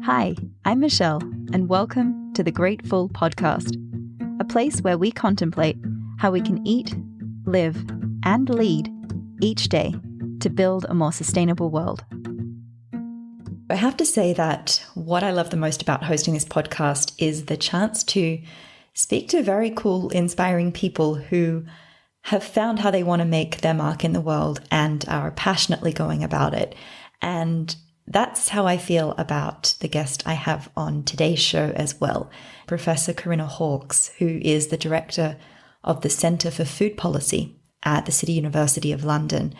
Hi, I'm Michelle, and welcome to the Grateful Podcast, a place where we contemplate how we can eat, live, and lead each day to build a more sustainable world. I have to say that what I love the most about hosting this podcast is the chance to speak to very cool, inspiring people who have found how they want to make their mark in the world and are passionately going about it. And that's how I feel about the guest I have on today's show as well, Professor Corinna Hawkes, who is the director of the Centre for Food Policy at the City University of London.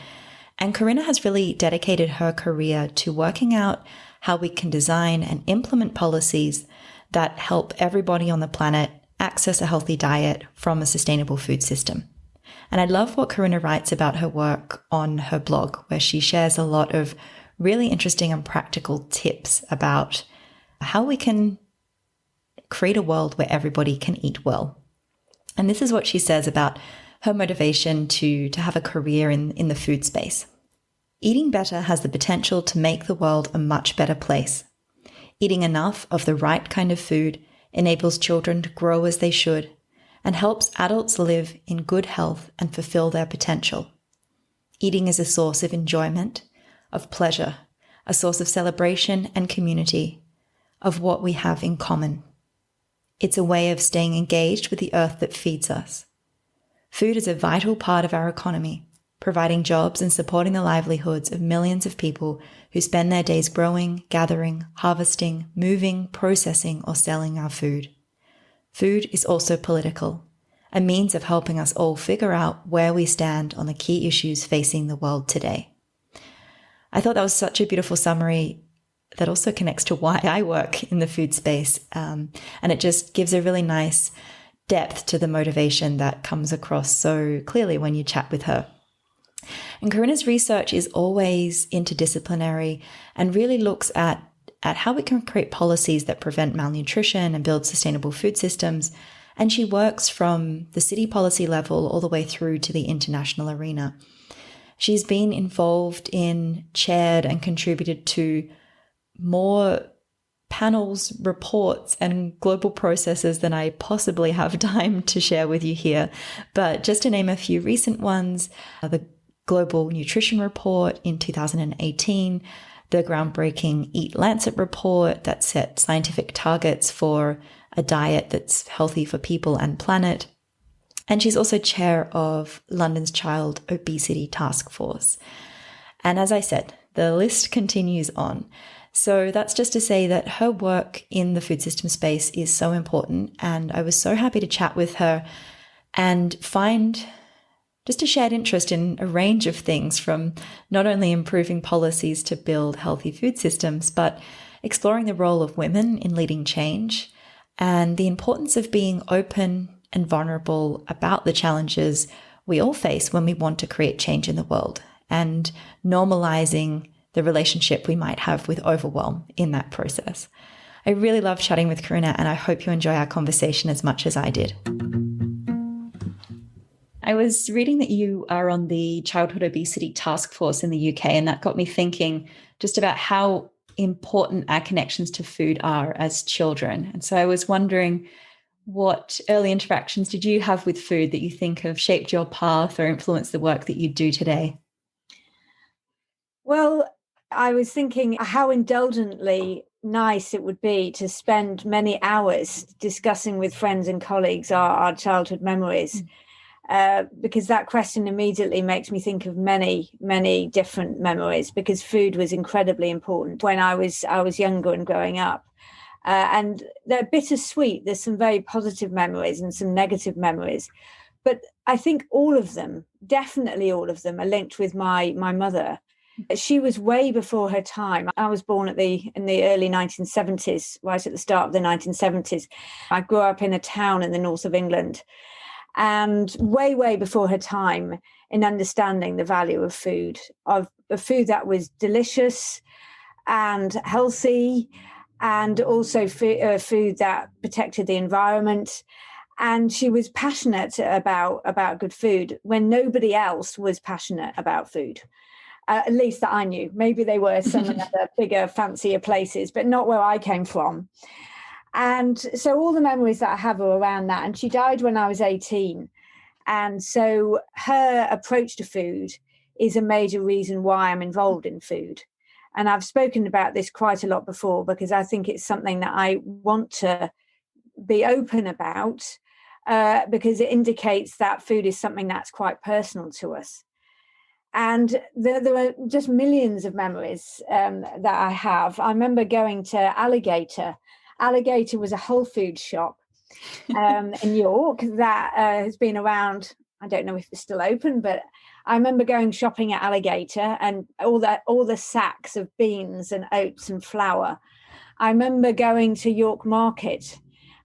And Corinna has really dedicated her career to working out how we can design and implement policies that help everybody on the planet access a healthy diet from a sustainable food system. And I love what Corinna writes about her work on her blog, where she shares a lot of really interesting and practical tips about how we can create a world where everybody can eat well. And this is what she says about her motivation to have a career in the food space. Eating better has the potential to make the world a much better place. Eating enough of the right kind of food enables children to grow as they should and helps adults live in good health and fulfill their potential. Eating is a source of enjoyment, of pleasure, a source of celebration and community, of what we have in common. It's a way of staying engaged with the earth that feeds us. Food is a vital part of our economy, providing jobs and supporting the livelihoods of millions of people who spend their days growing, gathering, harvesting, moving, processing, or selling our food. Food is also political, a means of helping us all figure out where we stand on the key issues facing the world today. I thought that was such a beautiful summary that also connects to why I work in the food space. And it just gives a really nice depth to the motivation that comes across so clearly when you chat with her. And Corinna's research is always interdisciplinary and really looks at how we can create policies that prevent malnutrition and build sustainable food systems. And she works from the city policy level all the way through to the international arena. She's been involved in, chaired, and contributed to more panels, reports, and global processes than I possibly have time to share with you here. But just to name a few recent ones, the Global Nutrition Report in 2018, the groundbreaking EAT Lancet Report that set scientific targets for a diet that's healthy for people and planet. And she's also chair of London's Child Obesity Task Force. And as I said, the list continues on. So that's just to say that her work in the food system space is so important. And I was so happy to chat with her and find just a shared interest in a range of things, from not only improving policies to build healthy food systems, but exploring the role of women in leading change and the importance of being open and vulnerable about the challenges we all face when we want to create change in the world, and normalizing the relationship we might have with overwhelm in that process. I really love chatting with Corinna, and I hope you enjoy our conversation as much as I did. I was reading that you are on the Childhood Obesity Task Force in the UK, and that got me thinking just about how important our connections to food are as children. And so I was wondering, what early interactions did you have with food that you think have shaped your path or influenced the work that you do today? Well, I was thinking how indulgently nice it would be to spend many hours discussing with friends and colleagues our childhood memories, because that question immediately makes me think of many, many different memories, because food was incredibly important when I was younger and growing up. And they're bittersweet. There's some very positive memories and some negative memories. But I think all of them, definitely all of them, are linked with my mother. She was way before her time. I was born in the early 1970s, right at the start of the 1970s. I grew up in a town in the north of England, and way, way before her time in understanding the value of food that was delicious and healthy, and also food that protected the environment. And she was passionate about good food when nobody else was passionate about food. at least that I knew. Maybe they were some other bigger, fancier places, but not where I came from. And so all the memories that I have are around that. And she died when I was 18. And so her approach to food is a major reason why I'm involved in food. And I've spoken about this quite a lot before, because I think it's something that I want to be open about, because it indicates that food is something that's quite personal to us. And there are just millions of memories that I have. I remember going to Alligator. Alligator was a Whole Foods shop in York that has been around. I don't know if it's still open, but I remember going shopping at Alligator and all the sacks of beans and oats and flour. I remember going to York Market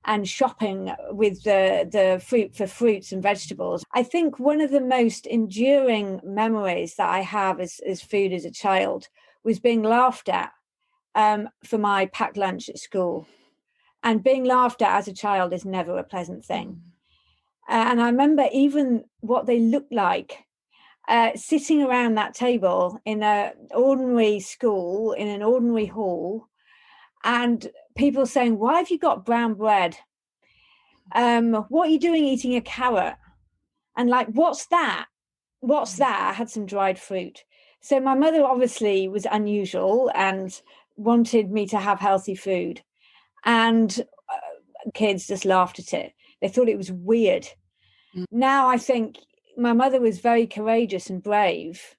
and shopping with the fruit for fruits and vegetables. I think one of the most enduring memories that I have as food as a child was being laughed at for my packed lunch at school. And being laughed at as a child is never a pleasant thing. And I remember even what they looked like, sitting around that table in an ordinary school, in an ordinary hall, and people saying, "Why have you got brown bread? What are you doing eating a carrot?" And like, "What's that? What's that?" I had some dried fruit. So my mother obviously was unusual and wanted me to have healthy food. And kids just laughed at it. They thought it was weird. Now I think my mother was very courageous and brave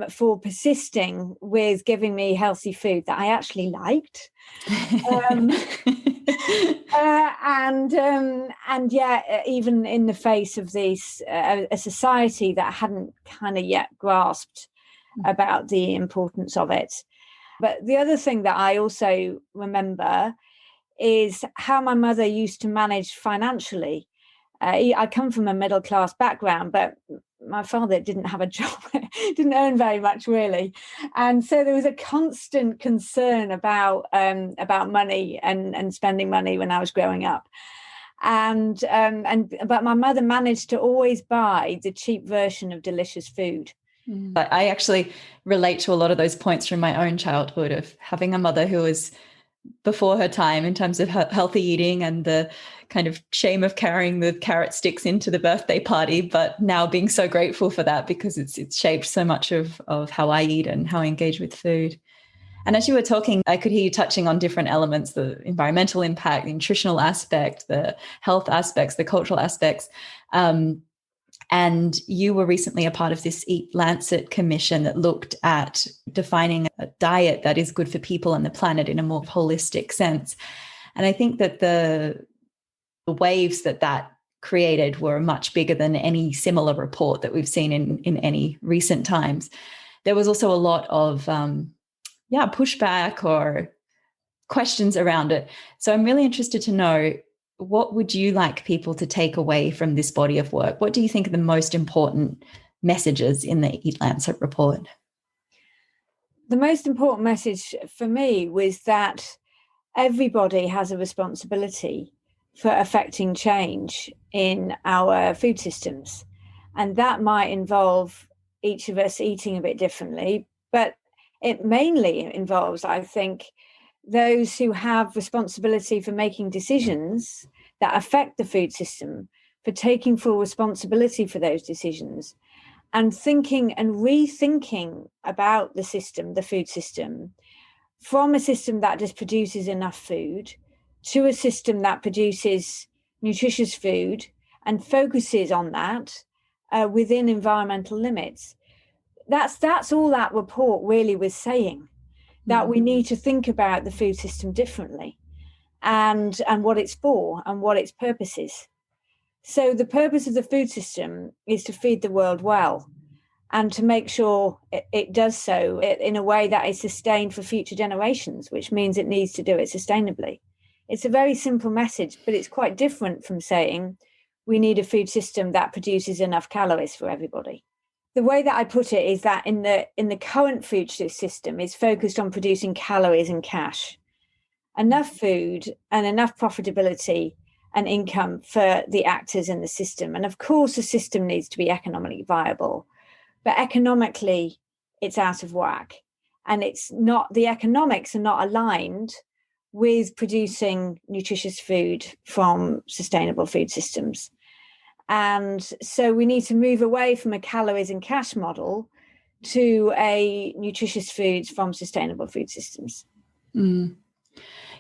for persisting with giving me healthy food that I actually liked. And yeah, even in the face of this, a society that hadn't kind of yet grasped about the importance of it. But the other thing that I also remember is how my mother used to manage financially. I come from a middle class background, but my father didn't have a job, didn't earn very much really. And so there was a constant concern about money and spending money when I was growing up. But my mother managed to always buy the cheap version of delicious food. But I actually relate to a lot of those points from my own childhood of having a mother who was before her time in terms of healthy eating and the kind of shame of carrying the carrot sticks into the birthday party, but now being so grateful for that because it's shaped so much of how I eat and how I engage with food. And as you were talking, I could hear you touching on different elements, the environmental impact, the nutritional aspect, the health aspects, the cultural aspects. And you were recently a part of this EAT Lancet Commission that looked at defining a diet that is good for people and the planet in a more holistic sense. And I think that the waves that created were much bigger than any similar report that we've seen in any recent times. There was also a lot of pushback or questions around it. So I'm really interested to know, what would you like people to take away from this body of work? What do you think are the most important messages in the EAT Lancet report? The most important message for me was that everybody has a responsibility for affecting change in our food systems. And that might involve each of us eating a bit differently, but it mainly involves, I think, those who have responsibility for making decisions that affect the food system, for taking full responsibility for those decisions, and thinking and rethinking about the system, the food system, from a system that just produces enough food to a system that produces nutritious food and focuses on that within environmental limits. That's all that report really was saying, that we need to think about the food system differently and what it's for and what its purpose is. So the purpose of the food system is to feed the world well and to make sure it does so in a way that is sustained for future generations, which means it needs to do it sustainably. It's a very simple message, but it's quite different from saying we need a food system that produces enough calories for everybody. The way that I put it is that in the current food system is focused on producing calories and cash, enough food and enough profitability and income for the actors in the system. And of course, the system needs to be economically viable, but economically, it's out of whack. And it's not, the economics are not aligned with producing nutritious food from sustainable food systems. And so we need to move away from a calories and cash model to a nutritious foods from sustainable food systems. Mm.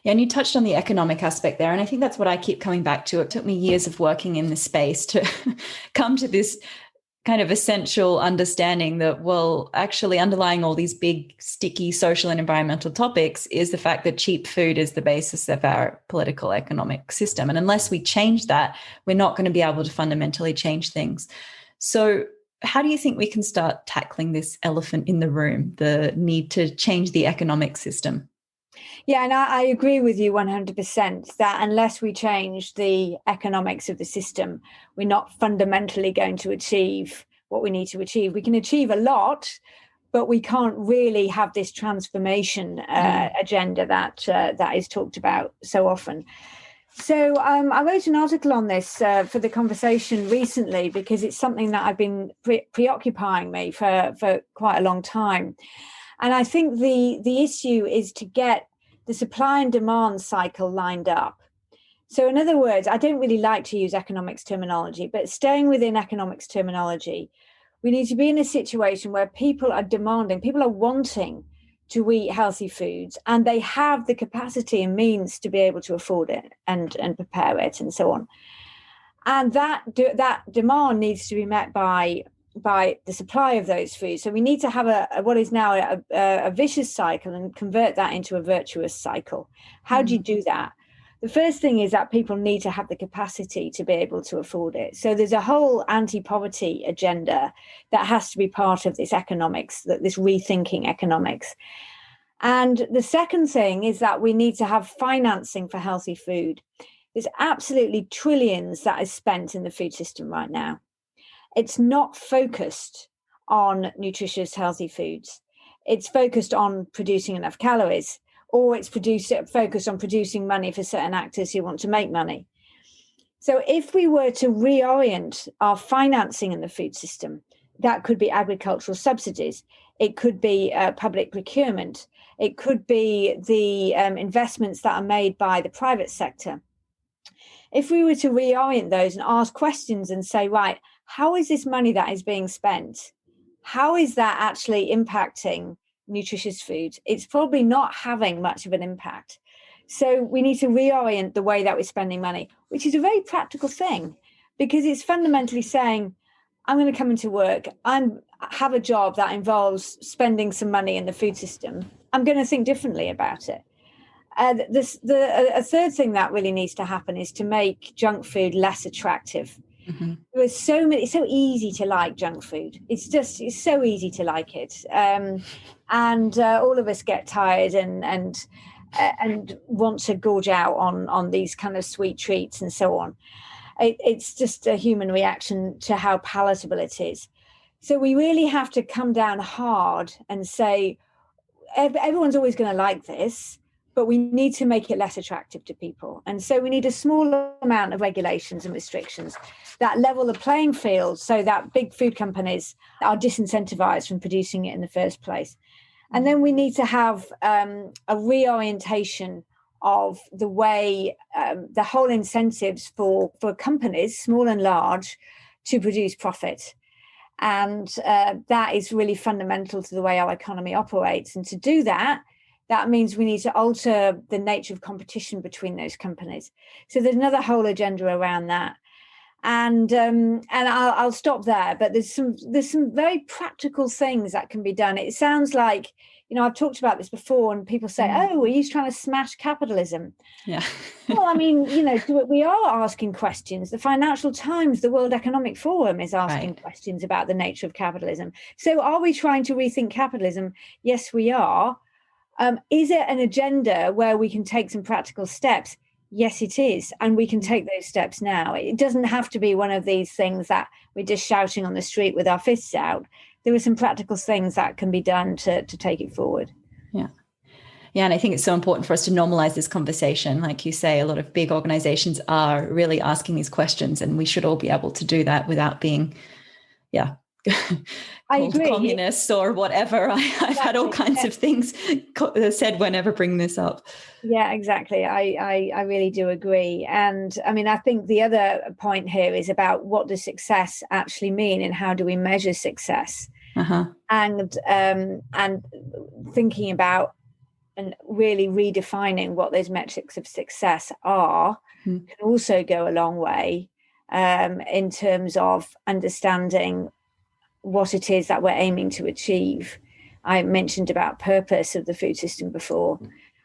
Yeah, and you touched on the economic aspect there. And I think that's what I keep coming back to. It took me years of working in this space to come to this kind of essential understanding that, well, actually underlying all these big, sticky social and environmental topics is the fact that cheap food is the basis of our political economic system. And unless we change that, we're not going to be able to fundamentally change things. So how do you think we can start tackling this elephant in the room, the need to change the economic system? Yeah, and I agree with you 100% that unless we change the economics of the system, we're not fundamentally going to achieve what we need to achieve. We can achieve a lot, but we can't really have this transformation agenda that is talked about so often. So I wrote an article on this for the conversation recently because it's something that I've been preoccupying me for quite a long time. And I think the issue is to get the supply and demand cycle lined up. So in other words, I don't really like to use economics terminology, but staying within economics terminology, we need to be in a situation where people are demanding, people are wanting to eat healthy foods, and they have the capacity and means to be able to afford it and prepare it and so on. And that demand needs to be met by the supply of those foods. So we need to have what is now a vicious cycle and convert that into a virtuous cycle. How do you do that? The first thing is that people need to have the capacity to be able to afford it. So there's a whole anti-poverty agenda that has to be part of this economics, this rethinking economics. And the second thing is that we need to have financing for healthy food. There's absolutely trillions that is spent in the food system right now. It's not focused on nutritious, healthy foods. It's focused on producing enough calories, or it's focused on producing money for certain actors who want to make money. So if we were to reorient our financing in the food system, that could be agricultural subsidies. It could be public procurement. It could be the investments that are made by the private sector. If we were to reorient those and ask questions and say, right, how is this money that is being spent? How is that actually impacting nutritious food? It's probably not having much of an impact. So we need to reorient the way that we're spending money, which is a very practical thing, because it's fundamentally saying, I'm going to come into work, have a job that involves spending some money in the food system. I'm going to think differently about it. A third thing that really needs to happen is to make junk food less attractive. Mm-hmm. There's it's so easy to like junk food. It's so easy to like it. And all of us get tired and want to gorge out on these kind of sweet treats and so on. It's just a human reaction to how palatable it is. So we really have to come down hard and say, everyone's always going to like this, but we need to make it less attractive to people. And so we need a small amount of regulations and restrictions that level the playing field so that big food companies are disincentivized from producing it in the first place. And then we need to have a reorientation of the way the whole incentives for companies, small and large, to produce profit. And that is really fundamental to the way our economy operates. And to do that, that means we need to alter the nature of competition between those companies. So there's another whole agenda around that. And I'll stop there. But there's some very practical things that can be done. It sounds like, I've talked about this before, and people say, "Oh, are you trying to smash capitalism?" Yeah. Well, I mean, we are asking questions. The Financial Times, the World Economic Forum is asking questions about the nature of capitalism. So, are we trying to rethink capitalism? Yes, we are. Is it an agenda where we can take some practical steps? Yes, it is. And we can take those steps now. It doesn't have to be one of these things that we're just shouting on the street with our fists out. There are some practical things that can be done to take it forward. Yeah. Yeah. And I think it's so important for us to normalize this conversation. Like you say, a lot of big organizations are really asking these questions, and we should all be able to do that without being, I called agree. communists or whatever. I've had all kinds of things said whenever bring this up. Yeah, exactly. I really do agree. And I mean, I think the other point here is about what does success actually mean and how do we measure success? And thinking about and really redefining what those metrics of success are can also go a long way in terms of understanding what it is that we're aiming to achieve. I mentioned about purpose of the food system before.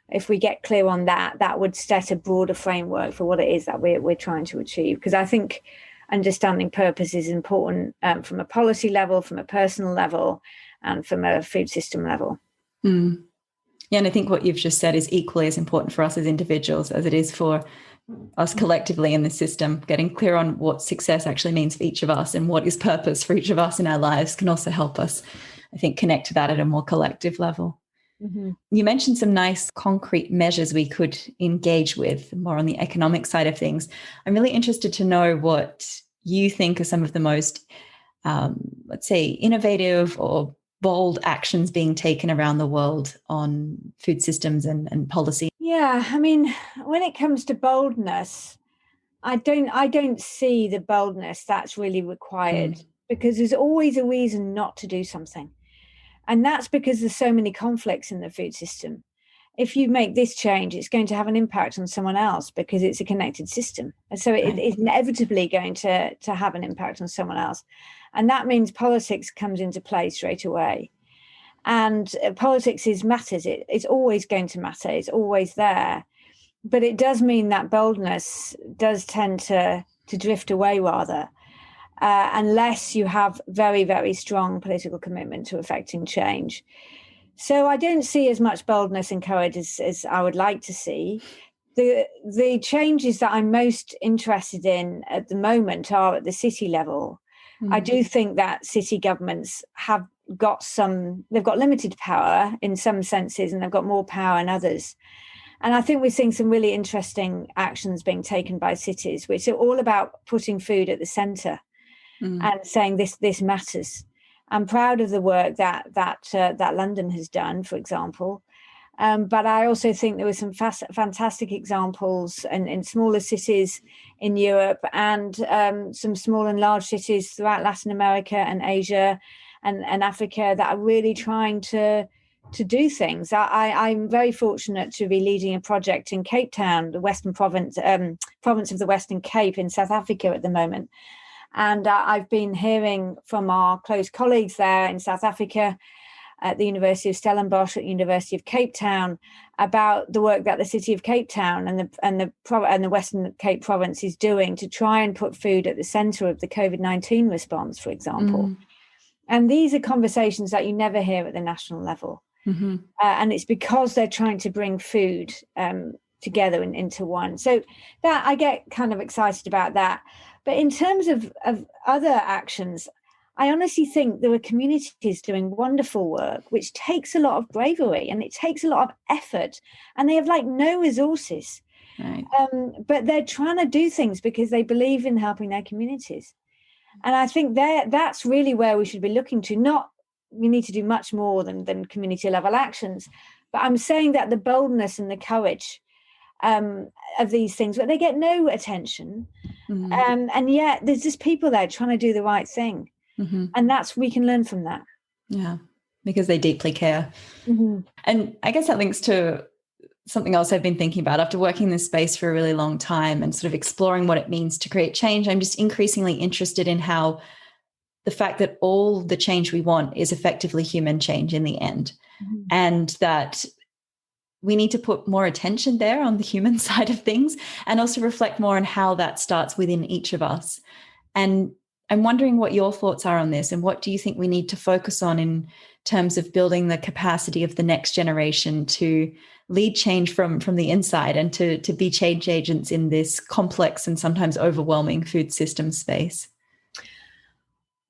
If we get clear on that, that would set a broader framework for what it is that we're trying to achieve. Because I think understanding purpose is important from a policy level, from a personal level, and from a food system level. Yeah, and I think what you've just said is equally as important for us as individuals as it is for us collectively in the system. Getting clear on what success actually means for each of us and what is purpose for each of us in our lives can also help us, I think, connect to that at a more collective level. You mentioned some nice concrete measures we could engage with more on the economic side of things. I'm really interested to know what you think are some of the most, let's say, innovative or bold actions being taken around the world on food systems and policy. Yeah, I mean, when it comes to boldness, I don't see the boldness that's really required because there's always a reason not to do something. And that's because there's so many conflicts in the food system. If you make this change, it's going to have an impact on someone else because it's a connected system. And so it is inevitably going to have an impact on someone else. And that means politics comes into play straight away. And politics matters. It's always going to matter. It's always there. But it does mean that boldness does tend to drift away rather. Unless you have very, very strong political commitment to affecting change. So I don't see as much boldness and courage as I would like to see. The changes that I'm most interested in at the moment are at the city level. I do think that city governments have they've got limited power in some senses, and they've got more power in others. And I think we're seeing some really interesting actions being taken by cities, which are all about putting food at the centre. And saying this matters. I'm proud of the work that London has done, for example. But I also think there were some fantastic examples in smaller cities in Europe and some small and large cities throughout Latin America and Asia and Africa that are really trying to do things. I'm very fortunate to be leading a project in Cape Town, the Western province of the Western Cape in South Africa at the moment. And I've been hearing from our close colleagues there in South Africa at the University of Stellenbosch, at the University of Cape Town, about the work that the city of Cape Town and the Western Cape province is doing to try and put food at the centre of the COVID-19 response, for example. And these are conversations that you never hear at the national level. And it's because they're trying to bring food together into one. So that I get kind of excited about that. But in terms of other actions, I honestly think there are communities doing wonderful work, which takes a lot of bravery and it takes a lot of effort, and they have no resources. Right. But they're trying to do things because they believe in helping their communities. And I think that's really where we should be looking to. We need to do much more than community level actions. But I'm saying that the boldness and the courage of these things, but they get no attention. And yet there's just people there trying to do the right thing. And we can learn from that. Yeah, because they deeply care. And I guess that links to something else I've been thinking about after working in this space for a really long time and sort of exploring what it means to create change. I'm just increasingly interested in how the fact that all the change we want is effectively human change in the end, and that we need to put more attention there on the human side of things and also reflect more on how that starts within each of us. And I'm wondering what your thoughts are on this, and what do you think we need to focus on in terms of building the capacity of the next generation to lead change from the inside and to be change agents in this complex and sometimes overwhelming food system space?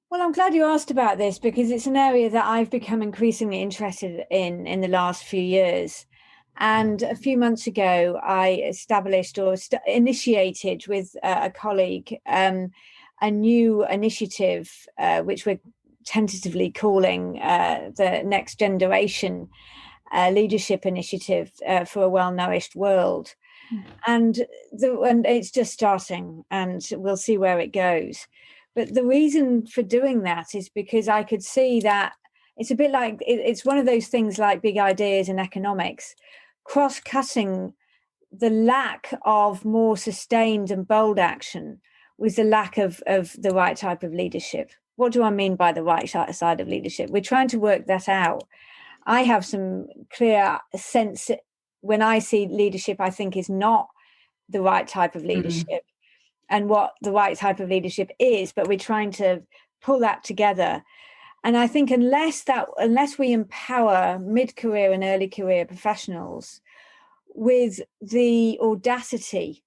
Well, I'm glad you asked about this because it's an area that I've become increasingly interested in the last few years. And a few months ago, I established or initiated with a colleague a new initiative, which we're tentatively calling the Next Generation Leadership Initiative for a Well-Nourished World. And it's just starting, and we'll see where it goes. But the reason for doing that is because I could see that it's a bit like, it's one of those things like big ideas in economics, cross-cutting the lack of more sustained and bold action with the lack of the right type of leadership. What do I mean by the right side of leadership? We're trying to work that out. I have some clear sense when I see leadership, I think is not the right type of leadership and what the right type of leadership is, but we're trying to pull that together. And I think unless we empower mid-career and early career professionals with the audacity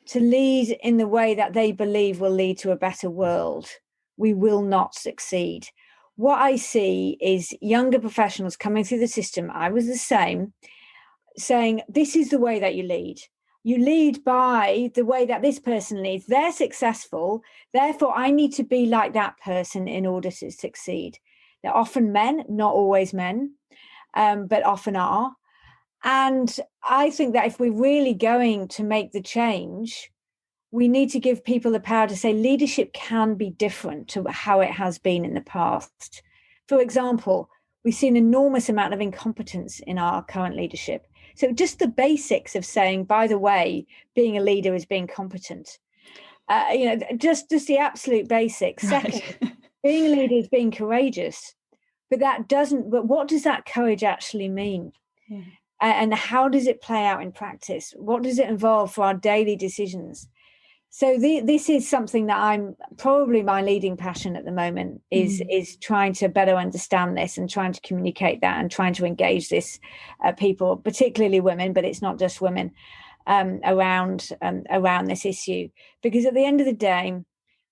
to lead in the way that they believe will lead to a better world, we will not succeed. What I see is younger professionals coming through the system, I was the same, saying, this is the way that you lead. You lead by the way that this person leads. They're successful. Therefore, I need to be like that person in order to succeed. They're often men, not always men, but often are. And I think that if we're really going to make the change, we need to give people the power to say leadership can be different to how it has been in the past. For example, we've seen an enormous amount of incompetence in our current leadership. So just the basics of saying, by the way, being a leader is being competent. Just the absolute basics. Right. Second, being a leader is being courageous. But what does that courage actually mean? Yeah. And how does it play out in practice? What does it involve for our daily decisions? So this is something that I'm probably my leading passion at the moment is trying to better understand this and trying to communicate that and trying to engage this people, particularly women, but it's not just women, around this issue. Because at the end of the day,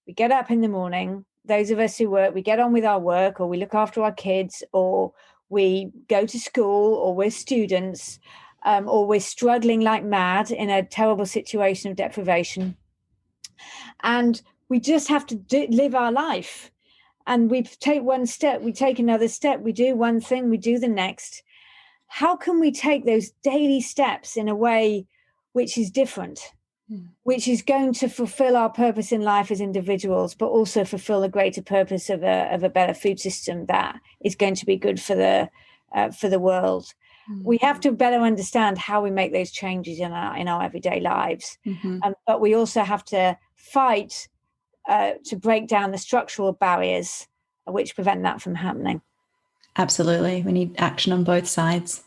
we get up in the morning, those of us who work, we get on with our work, or we look after our kids, or we go to school, or we're students, or we're struggling like mad in a terrible situation of deprivation. And we just have to live our life. And we take one step, we take another step, we do one thing, we do the next. How can we take those daily steps in a way which is different, which is going to fulfill our purpose in life as individuals, but also fulfill a greater purpose of a better food system that is going to be good for the world? We have to better understand how we make those changes in our everyday lives. But we also have to fight to break down the structural barriers which prevent that from happening. Absolutely. We need action on both sides.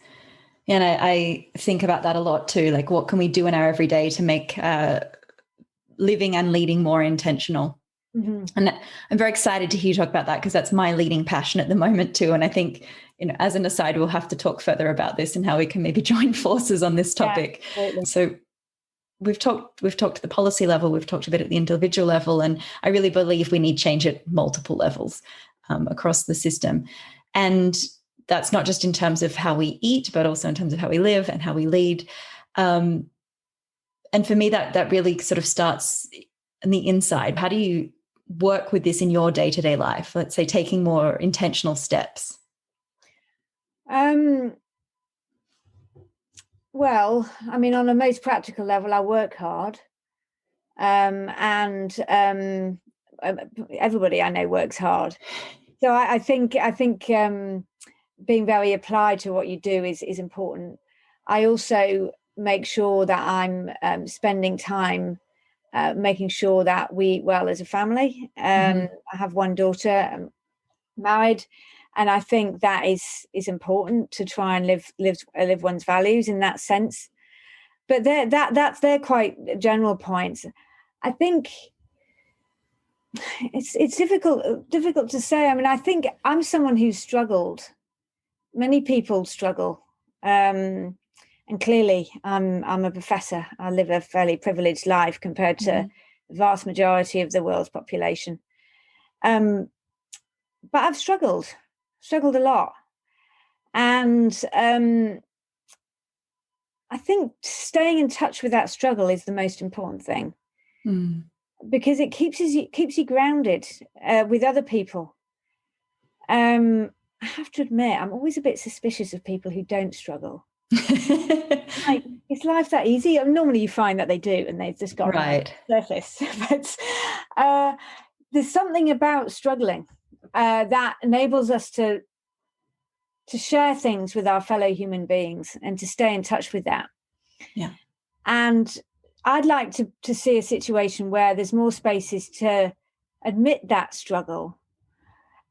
And I think about that a lot too. Like, what can we do in our everyday to make living and leading more intentional? And I'm very excited to hear you talk about that, because that's my leading passion at the moment too. And I think, as an aside, we'll have to talk further about this and how we can maybe join forces on this topic. Yeah, so we've talked at the policy level, we've talked a bit at the individual level, and I really believe we need change at multiple levels across the system. And that's not just in terms of how we eat, but also in terms of how we live and how we lead. And for me, that really sort of starts on the inside. How do you work with this in your day-to-day life? Let's say taking more intentional steps. Well, I mean, on a most practical level, I work hard, and everybody I know works hard. So I think being very applied to what you do is important. I also make sure that I'm spending time making sure that we eat well as a family. I have one daughter, I'm married. And I think that is important to try and live one's values in that sense. But they're quite general points. I think it's difficult to say. I mean, I think I'm someone who's struggled. Many people struggle, and clearly, I'm a professor. I live a fairly privileged life compared to the vast majority of the world's population. But I've struggled a lot. And I think staying in touch with that struggle is the most important thing, because it keeps you grounded with other people. I have to admit, I'm always a bit suspicious of people who don't struggle. Like, is life that easy? Normally you find that they do, and they've just got right the surface. But there's something about struggling that enables us to share things with our fellow human beings and to stay in touch with that. Yeah. And I'd like to see a situation where there's more spaces to admit that struggle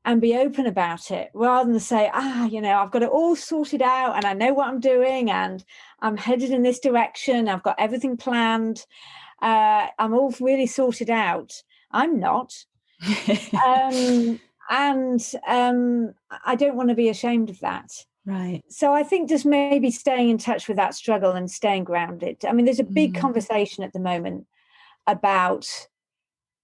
and be open about it, rather than say, I've got it all sorted out and I know what I'm doing and I'm headed in this direction. I've got everything planned. I'm all really sorted out. I'm not. And I don't want to be ashamed of that. Right. So I think just maybe staying in touch with that struggle and staying grounded. I mean, there's a big conversation at the moment about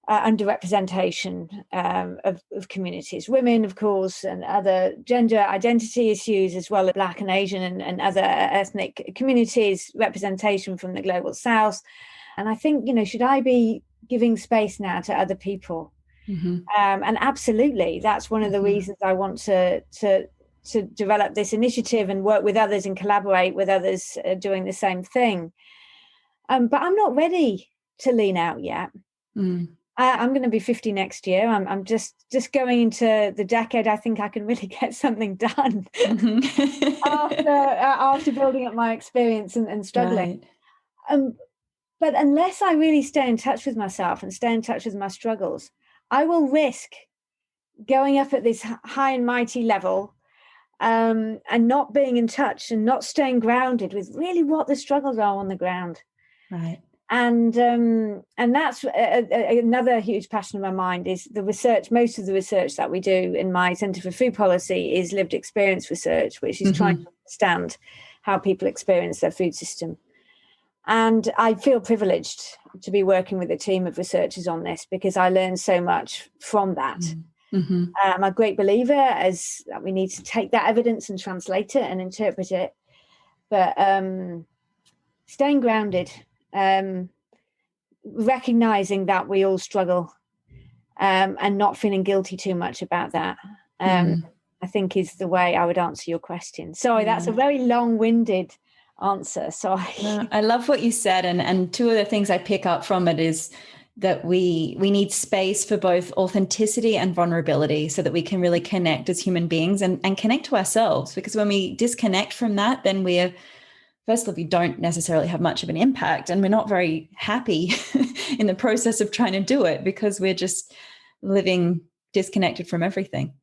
underrepresentation of communities, women, of course, and other gender identity issues, as well as Black and Asian and other ethnic communities, representation from the global South. And I think, should I be giving space now to other people? And absolutely, that's one of the reasons I want to develop this initiative and work with others and collaborate with others doing the same thing. But I'm not ready to lean out yet. I'm going to be 50 next year. I'm just going into the decade. I think I can really get something done after building up my experience and struggling. Right. But unless I really stay in touch with myself and stay in touch with my struggles, I will risk going up at this high and mighty level and not being in touch and not staying grounded with really what the struggles are on the ground. Right. And that's another huge passion of my mind is the research. Most of the research that we do in my Centre for Food Policy is lived experience research, which is trying to understand how people experience their food system. And I feel privileged to be working with a team of researchers on this because I learned so much from that. I'm a great believer as that we need to take that evidence and translate it and interpret it. But staying grounded, recognizing that we all struggle and not feeling guilty too much about that, I think is the way I would answer your question. Sorry, that's a very long-winded answer. Sorry. No, I love what you said. And two of the things I pick up from it is that we need space for both authenticity and vulnerability so that we can really connect as human beings and connect to ourselves. Because when we disconnect from that, then first of all, we don't necessarily have much of an impact and we're not very happy in the process of trying to do it because we're just living disconnected from everything.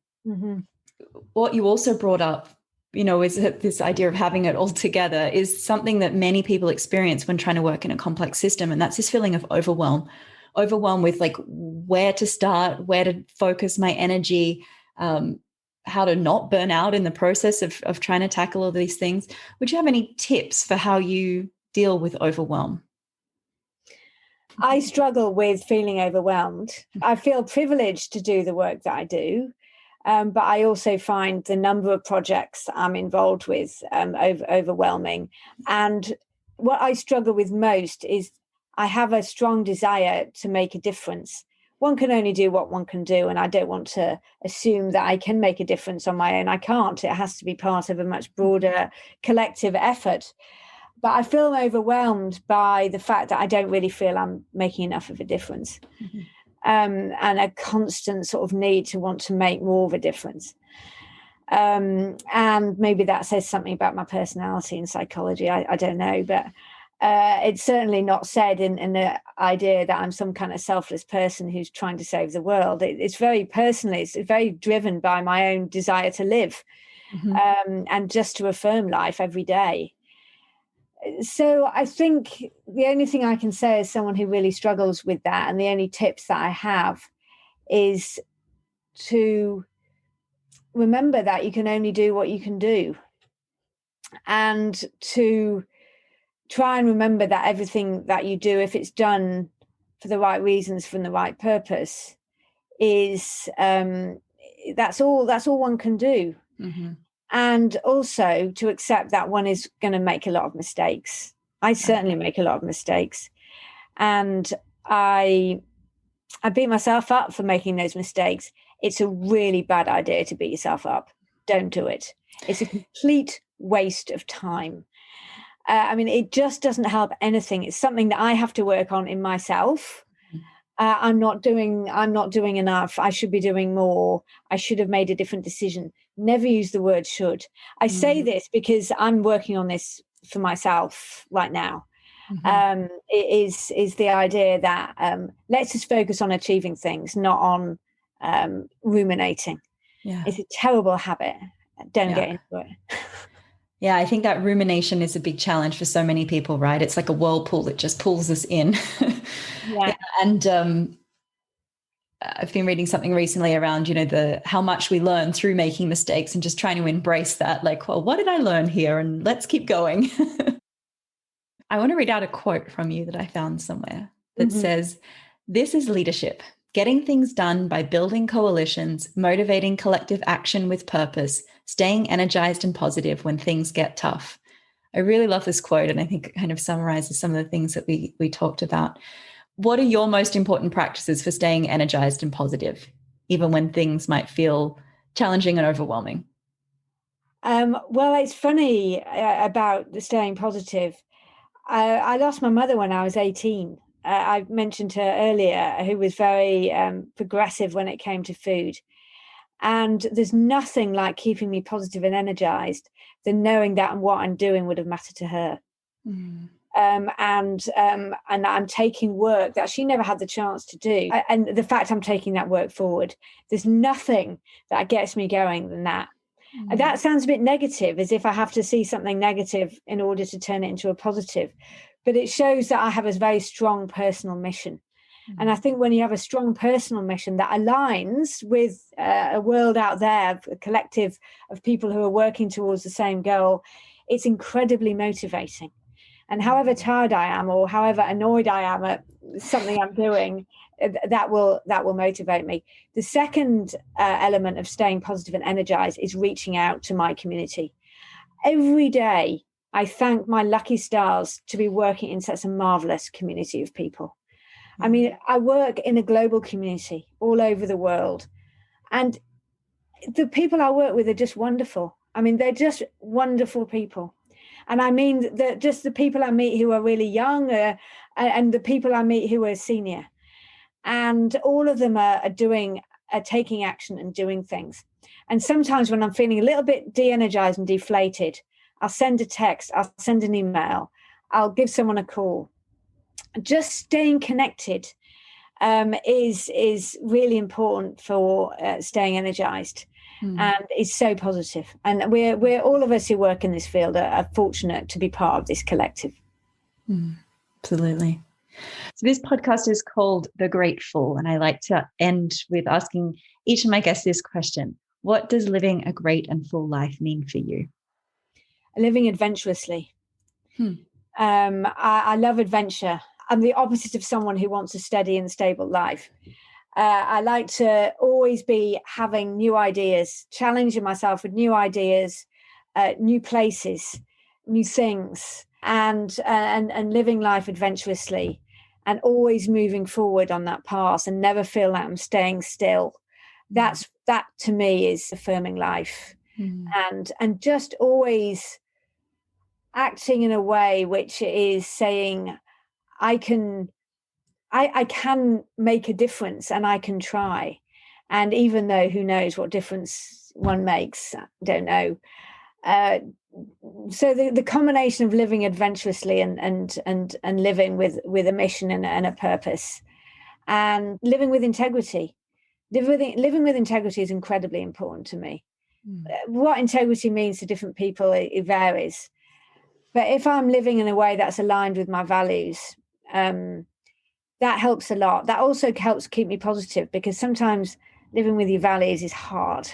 What you also brought up, is that this idea of having it all together is something that many people experience when trying to work in a complex system. And that's this feeling of overwhelm with like where to start, where to focus my energy, how to not burn out in the process of trying to tackle all these things. Would you have any tips for how you deal with overwhelm? I struggle with feeling overwhelmed. I feel privileged to do the work that I do. But I also find the number of projects I'm involved with overwhelming. And what I struggle with most is I have a strong desire to make a difference. One can only do what one can do, and I don't want to assume that I can make a difference on my own. I can't. It has to be part of a much broader collective effort. But I feel overwhelmed by the fact that I don't really feel I'm making enough of a difference. And a constant sort of need to want to make more of a difference. And maybe that says something about my personality in psychology. I don't know, but it's certainly not said in the idea that I'm some kind of selfless person who's trying to save the world. It's very personal. It's very driven by my own desire to live and just to affirm life every day. So I think the only thing I can say as someone who really struggles with that, and the only tips that I have, is to remember that you can only do what you can do, and to try and remember that everything that you do, if it's done for the right reasons, from the right purpose, is that's all one can do. And also to accept that one is going to make a lot of mistakes. I certainly make a lot of mistakes. And I beat myself up for making those mistakes. it's a really bad idea to beat yourself up. Don't do it. It's a complete waste of time. I mean, it just doesn't help anything. It's something that I have to work on in myself. I'm not doing enough. I should be doing more. I should have made a different decision. Never use the word should. I say this because I'm working on this for myself right now. It is the idea that let's just focus on achieving things, not on ruminating. Yeah. It's a terrible habit. Don't get into it. Yeah, I think that rumination is a big challenge for so many people, right? It's like a whirlpool that just pulls us in. Yeah. And I've been reading something recently around, how much we learn through making mistakes and just trying to embrace that. Like, well, what did I learn here? And let's keep going. I want to read out a quote from you that I found somewhere that says, "This is leadership. Getting things done by building coalitions, motivating collective action with purpose, staying energized and positive when things get tough." I really love this quote, and I think it kind of summarizes some of the things that we talked about. What are your most important practices for staying energized and positive, even when things might feel challenging and overwhelming? Well, it's funny about the staying positive. I lost my mother when I was 18. I mentioned her earlier, who was very progressive when it came to food. And there's nothing like keeping me positive and energized than knowing that what I'm doing would have mattered to her. And I'm taking work that she never had the chance to do. And the fact I'm taking that work forward, there's nothing that gets me going than that. And that sounds a bit negative, as if I have to see something negative in order to turn it into a positive. But it shows that I have a very strong personal mission. And I think when you have a strong personal mission that aligns with a world out there, a collective of people who are working towards the same goal, it's incredibly motivating. And however tired I am or however annoyed I am at something I'm doing, that will motivate me. The second element of staying positive and energized is reaching out to my community. Every day, I thank my lucky stars to be working in such a marvelous community of people. I mean, I work in a global community all over the world, and the people I work with are just wonderful. I mean, they're just wonderful people. And I mean that just the people I meet who are really young and the people I meet who are senior. And all of them are taking action and doing things. And sometimes when I'm feeling a little bit de-energized and deflated, I'll send a text, I'll send an email, I'll give someone a call. Just staying connected is really important for staying energized. And it's so positive. And we're all of us who work in this field are fortunate to be part of this collective. Absolutely. So this podcast is called The Grateful, and I like to end with asking each of my guests this question: what does living a great and full life mean for you? Living adventurously. I love adventure. I'm the opposite of someone who wants a steady and stable life. I like to always be having new ideas, challenging myself with new ideas, new places, new things, and living life adventurously, and always moving forward on that path, and never feel like I'm staying still. That to me is affirming life, and just always acting in a way which is saying, I can make a difference, and I can try. And even though who knows what difference one makes, I don't know. So the combination of living adventurously and living with a mission and a purpose, and living with integrity. Living with integrity is incredibly important to me. What integrity means to different people, it varies. But if I'm living in a way that's aligned with my values, that helps a lot. That also helps keep me positive, because sometimes living with your values is hard.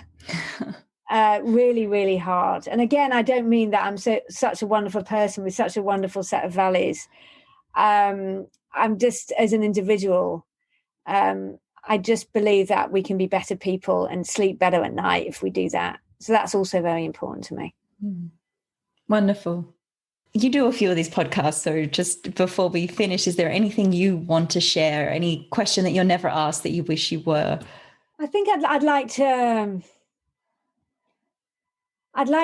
Really, really hard. And again, I don't mean that I'm such a wonderful person with such a wonderful set of values. I'm just, as an individual, I just believe that we can be better people and sleep better at night if we do that. So that's also very important to me. Wonderful. You do a few of these podcasts, so just before we finish, is there anything you want to share, any question that you're never asked that you wish you were? I think I'd like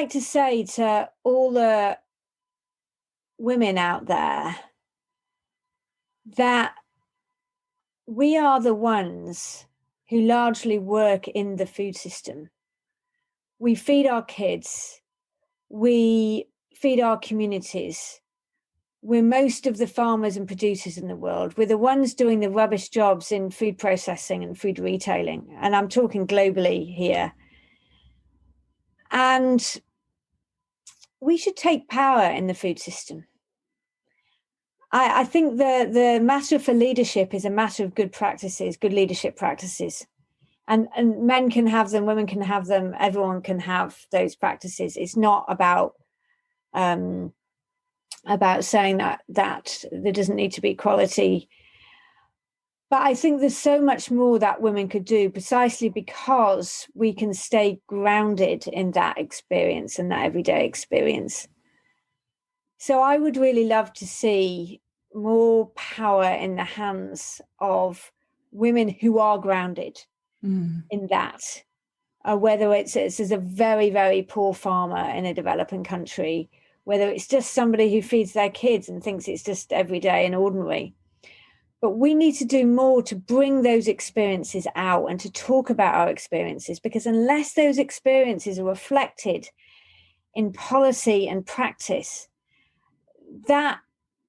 to say to all the women out there that we are the ones who largely work in the food system. We feed our kids, we feed our communities. We're most of the farmers and producers in the world. We're the ones doing the rubbish jobs in food processing and food retailing. And I'm talking globally here. And we should take power in the food system. I think the matter for leadership is a matter of good practices, good leadership practices. And men can have them, women can have them, everyone can have those practices. It's not about saying that there doesn't need to be equality. But I think there's so much more that women could do, precisely because we can stay grounded in that experience and that everyday experience. So I would really love to see more power in the hands of women who are grounded in that, whether it's as a very, very poor farmer in a developing country, whether it's just somebody who feeds their kids and thinks it's just everyday and ordinary. But we need to do more to bring those experiences out and to talk about our experiences, because unless those experiences are reflected in policy and practice, that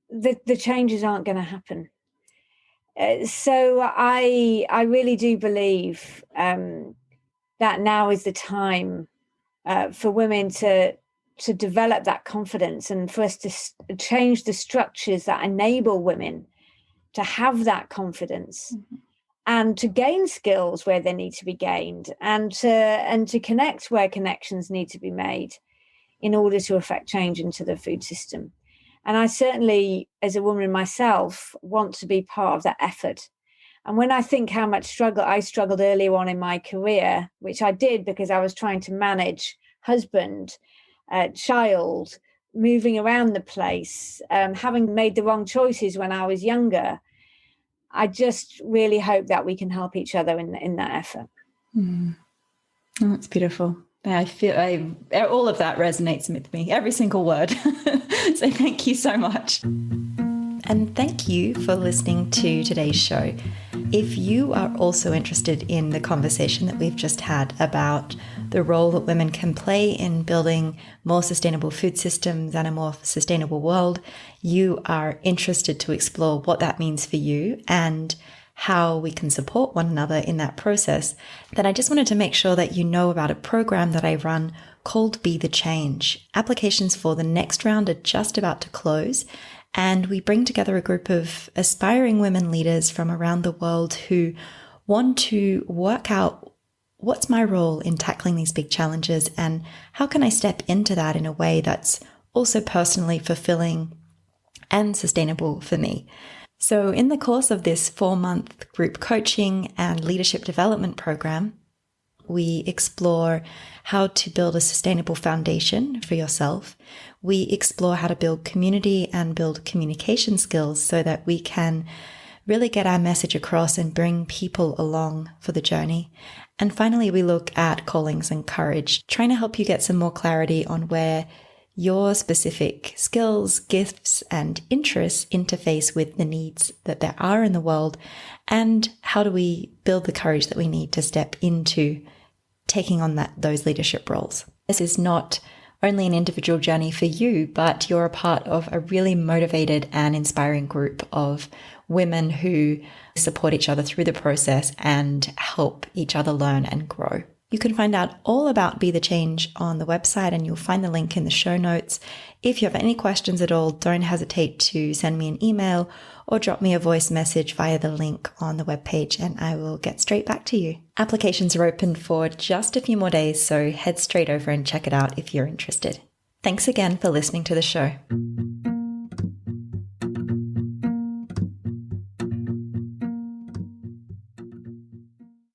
the changes aren't going to happen. So I really do believe that now is the time for women to develop that confidence, and for us to change the structures that enable women to have that confidence, and to gain skills where they need to be gained, and to connect where connections need to be made in order to affect change into the food system. And I certainly, as a woman myself, want to be part of that effort. And when I think how much I struggled earlier on in my career, which I did because I was trying to manage husband, child, moving around the place, having made the wrong choices when I was younger, I just really hope that we can help each other in that effort. Oh, that's beautiful. I feel all of that resonates with me, every single word. So thank you so much. And thank you for listening to today's show. If you are also interested in the conversation that we've just had about the role that women can play in building more sustainable food systems and a more sustainable world, you are interested to explore what that means for you and how we can support one another in that process, then I just wanted to make sure that you know about a program that I run called Be the Change. Applications for the next round are just about to close, and we bring together a group of aspiring women leaders from around the world who want to work out what's my role in tackling these big challenges and how can I step into that in a way that's also personally fulfilling and sustainable for me. So in the course of this 4-month group coaching and leadership development program, we explore how to build a sustainable foundation for yourself. We explore how to build community and build communication skills so that we can really get our message across and bring people along for the journey. And finally, we look at callings and courage, trying to help you get some more clarity on where your specific skills, gifts, and interests interface with the needs that there are in the world, and how do we build the courage that we need to step into taking on those leadership roles. This is not only an individual journey for you, but you're a part of a really motivated and inspiring group of women who support each other through the process and help each other learn and grow. You can find out all about Be the Change on the website, and you'll find the link in the show notes. If you have any questions at all, don't hesitate to send me an email or drop me a voice message via the link on the webpage, and I will get straight back to you. Applications are open for just a few more days, so head straight over and check it out if you're interested. Thanks again for listening to the show.